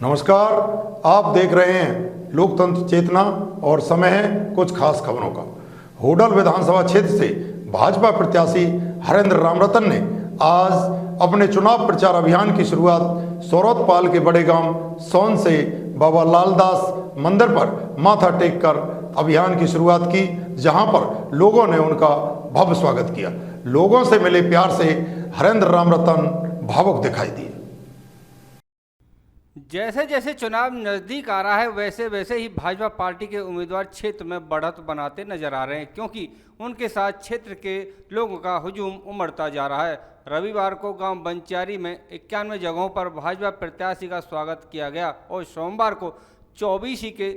नमस्कार, आप देख रहे हैं लोकतंत्र चेतना और समय है कुछ खास खबरों का। होडल विधानसभा क्षेत्र से भाजपा प्रत्याशी हरेंद्र रामरतन ने आज अपने चुनाव प्रचार अभियान की शुरुआत सौरतपाल के बड़े गांव सौन से बाबा लालदास मंदिर पर माथा टेक कर अभियान की शुरुआत की, जहां पर लोगों ने उनका भव्य स्वागत किया। लोगों से मिले प्यार से हरेंद्र रामरतन भावुक दिखाई दिए। जैसे जैसे चुनाव नज़दीक आ रहा है वैसे वैसे ही भाजपा पार्टी के उम्मीदवार क्षेत्र में बढ़त बनाते नजर आ रहे हैं, क्योंकि उनके साथ क्षेत्र के लोगों का हुजूम उमड़ता जा रहा है। रविवार को गांव बंचारी में 91 जगहों पर भाजपा प्रत्याशी का स्वागत किया गया और सोमवार को चौबीसी के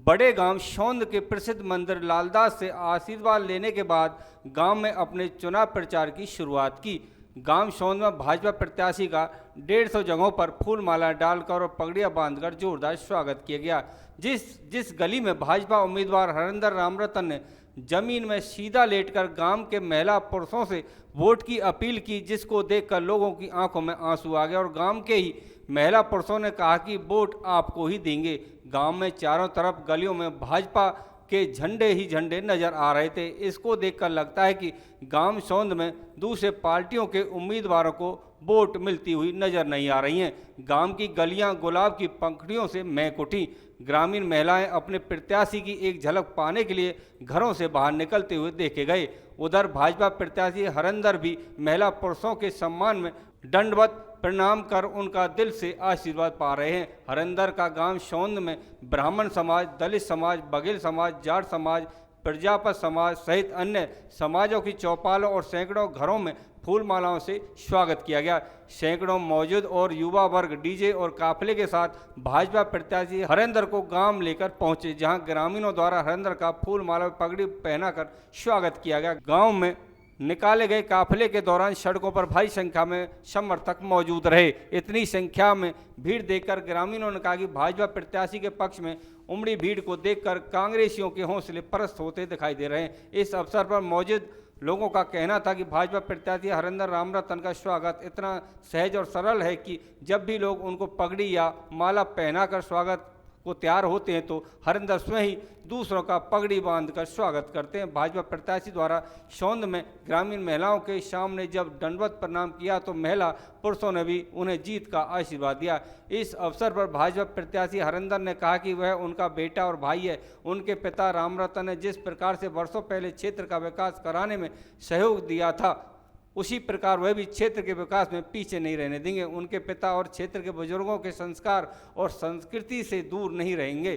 बड़े गांव शौंद के प्रसिद्ध मंदिर लालदास से आशीर्वाद लेने के बाद गांव में अपने चुनाव प्रचार की शुरुआत की। गांव शौंद में भाजपा प्रत्याशी का 150 जगहों पर फूल माला डालकर और पगड़ियां बांधकर जोरदार स्वागत किया गया। जिस गली में भाजपा उम्मीदवार हरेंद्र रामरतन ने जमीन में सीधा लेटकर गांव के महिला पुरुषों से वोट की अपील की, जिसको देखकर लोगों की आंखों में आंसू आ गए और गांव के ही महिला पुरुषों ने कहा कि वोट आपको ही देंगे। गांव में चारों तरफ गलियों में भाजपा के झंडे ही झंडे नजर आ रहे थे। इसको देखकर लगता है कि गांव सौंद में दूसरे पार्टियों के उम्मीदवारों को वोट मिलती हुई नजर नहीं आ रही हैं। गांव की गलियां गुलाब की पंखुड़ियों से महक उठी। ग्रामीण महिलाएं अपने प्रत्याशी की एक झलक पाने के लिए घरों से बाहर निकलते हुए देखे गए। उधर भाजपा प्रत्याशी हरेंद्र भी महिला पुरुषों के सम्मान में दंडवत प्रणाम कर उनका दिल से आशीर्वाद पा रहे हैं। हरेंद्र का गांव शौंद में ब्राह्मण समाज, दलित समाज, बघेल समाज, जाट समाज, प्रजापत समाज सहित अन्य समाजों की चौपालों और सैकड़ों घरों में फूल मालाओं से स्वागत किया गया। सैकड़ों मौजूद और युवा वर्ग डीजे और काफिले के साथ भाजपा प्रत्याशी हरेंद्र को गांव लेकर पहुंचे, जहां ग्रामीणों द्वारा हरेंद्र का फूल माला पगड़ी पहनाकर स्वागत किया गया। गांव में निकाले गए काफिले के दौरान सड़कों पर भारी संख्या में समर्थक मौजूद रहे। इतनी संख्या में भीड़ देखकर ग्रामीणों ने कहा कि भाजपा प्रत्याशी के पक्ष में उमड़ी भीड़ को देखकर कांग्रेसियों के हौसले पस्त होते दिखाई दे रहे हैं। इस अवसर पर मौजूद लोगों का कहना था कि भाजपा प्रत्याशी हरेंद्र रामरतन का स्वागत इतना सहज और सरल है कि जब भी लोग उनको पगड़ी या माला पहनाकर स्वागत को तैयार होते हैं तो हरेंद्र स्वयं ही दूसरों का पगड़ी बांधकर स्वागत करते हैं। भाजपा प्रत्याशी द्वारा शौंद में ग्रामीण महिलाओं के सामने जब दंडवत प्रणाम किया तो महिला पुरुषों ने भी उन्हें जीत का आशीर्वाद दिया। इस अवसर पर भाजपा प्रत्याशी हरेंद्र ने कहा कि वह उनका बेटा और भाई है। उनके पिता रामरतन ने जिस प्रकार से वर्षों पहले क्षेत्र का विकास कराने में सहयोग दिया था, उसी प्रकार वह भी क्षेत्र के विकास में पीछे नहीं रहने देंगे। उनके पिता और क्षेत्र के बुजुर्गों के संस्कार और संस्कृति से दूर नहीं रहेंगे।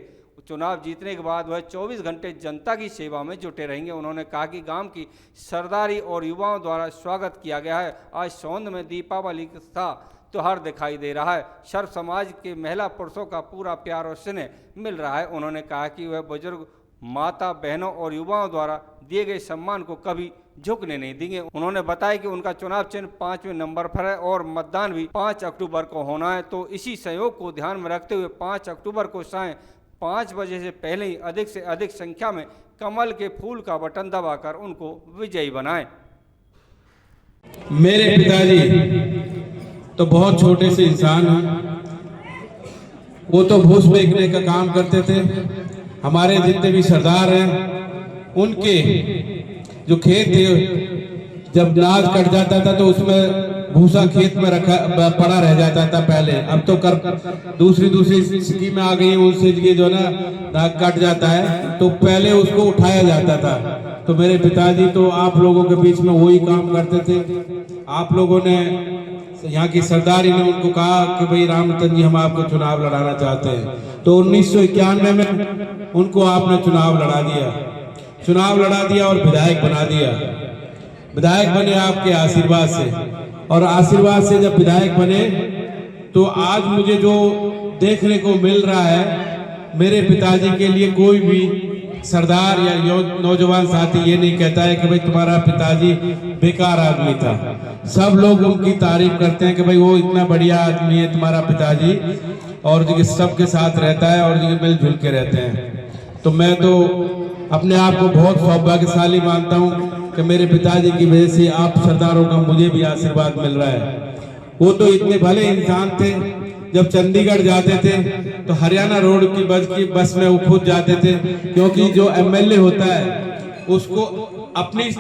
चुनाव जीतने के बाद वह 24 घंटे जनता की सेवा में जुटे रहेंगे। उन्होंने कहा कि गांव की सरदारी और युवाओं द्वारा स्वागत किया गया है। आज सौंद में दीपावली का त्योहार दिखाई दे रहा है। सर्व समाज के महिला पुरुषों का पूरा प्यार और स्नेह मिल रहा है। उन्होंने कहा कि वह बुजुर्ग, माता, बहनों और युवाओं द्वारा दिए गए सम्मान को कभी झुकने नहीं देंगे। उन्होंने बताया कि उनका चुनाव चिन्ह 5वें नंबर पर है और मतदान भी 5 अक्टूबर को होना है। तो इसी सहयोग को ध्यान में रखते हुए 5 अक्टूबर को सायं 5 बजे से पहले ही अधिक से अधिक संख्या में कमल के फूल का बटन दबाकर उनको विजयी बनाएं। मेरे पिताजी तो बहुत छोटे से इंसान हैं। वो तो भूस बेचने का काम करते थे। हमारे जितने भी सरदार हैं उनके जो खेत थे, जब नाज कट जाता था तो उसमें भूसा खेत में रखा पड़ा रह जाता था पहले। अब तो दूसरी स्कीमें आ गई, उससे ये जो ना नाज कट जाता है तो पहले उसको उठाया जाता था। तो मेरे पिताजी तो आप लोगों के बीच में वही काम करते थे। आप लोगों ने, यहाँ की सरदारी ने उनको कहा कि भाई रामरतन जी, हम आपको चुनाव लड़ाना चाहते हैं। तो 1991 में उनको आपने चुनाव लड़ा दिया और विधायक बना दिया। विधायक बने आपके आशीर्वाद से, और आशीर्वाद से जब विधायक बने तो आज मुझे जो देखने को मिल रहा है, मेरे पिताजी के लिए कोई भी सरदार या नौजवान साथी ये नहीं कहता है कि भाई तुम्हारा पिताजी बेकार आदमी था। सब लोग उनकी तारीफ करते हैं कि भाई वो इतना बढ़िया आदमी है तुम्हारा पिताजी, और जो सबके साथ रहता है और जो मिलजुल के रहते हैं। तो मैं तो अपने आप को बहुत सौभाग्यशाली मानता हूँ कि मेरे पिताजी की वजह से आप सरदारों का मुझे भी आशीर्वाद मिल रहा है। वो तो इतने भले इंसान थे जब चंडीगढ़ जाते थे तो हरियाणा रोड की बस में वो खुद जाते थे, क्योंकि जो एमएलए होता है उसको अपनी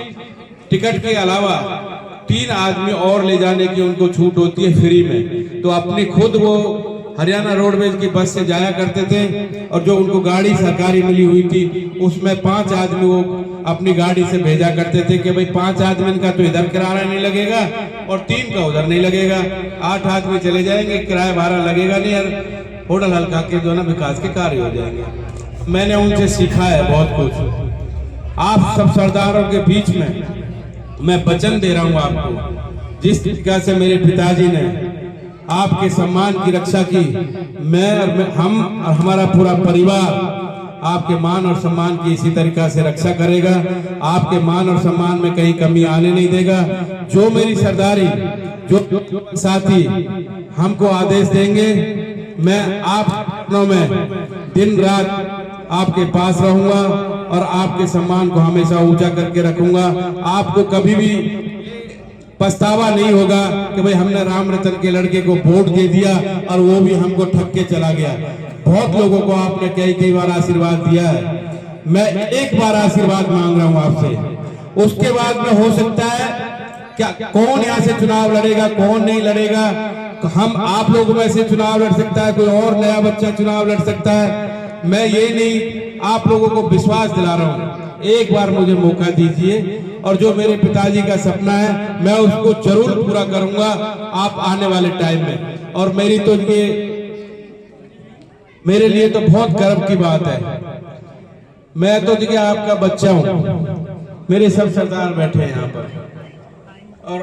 टिकट के अलावा 3 आदमी और ले जाने की उनको छूट होती है फ्री में। तो अपनी खुद वो हरियाणा रोडवेज की बस से जाया करते थे, और जो उनको गाड़ी सरकारी मिली हुई थी उसमें 5 आदमी वो अपनी गाड़ी से भेजा करते थे कि भाई 5 आदमी का तो इधर किराया नहीं लगेगा और 3 का उधर नहीं लगेगा, 8 आदमी चले जाएंगे, किराया भाड़ा लगेगा नहीं, और होटल हल्का के जो ना विकास के कार्य हो जाएंगे। मैंने उनसे सीखा है बहुत कुछ। आप सब सरदारों के बीच में मैं वचन दे रहा हूं आपको, जिस तरीका से मेरे पिताजी ने आपके सम्मान की रक्षा की, हम और हमारा पूरा परिवार आपके मान और सम्मान की इसी तरीका से रक्षा करेगा। आपके मान और सम्मान में कहीं कमी आने नहीं देगा। जो मेरी सरदारी, जो साथी हमको आदेश देंगे, मैं आप में दिन रात आपके पास रहूंगा और आपके सम्मान को हमेशा ऊंचा करके रखूंगा। आपको कभी भी पछतावा नहीं होगा कि भाई हमने राम रतन के लड़के को वोट दे दिया और वो भी हमको ठग के चला गया। बहुत लोगों को आपने कई बार आशीर्वाद दिया है, मैं एक बार आशीर्वाद मांग रहा हूं आपसे। उसके बाद में हो सकता है क्या कौन यहाँ से चुनाव लड़ेगा, कौन नहीं लड़ेगा, हम आप लोगों में से चुनाव लड़ सकता है, कोई और नया बच्चा चुनाव लड़ सकता है। मैं ये नहीं, आप लोगों को विश्वास दिला रहा हूं, एक बार मुझे मौका दीजिए और जो मेरे पिताजी का सपना है मैं उसको जरूर पूरा करूंगा आप आने वाले टाइम में। और मेरे लिए तो बहुत गर्व की बात है, मैं तो देखिए आपका बच्चा हूं, मेरे सब सरदार बैठे हैं यहाँ पर, और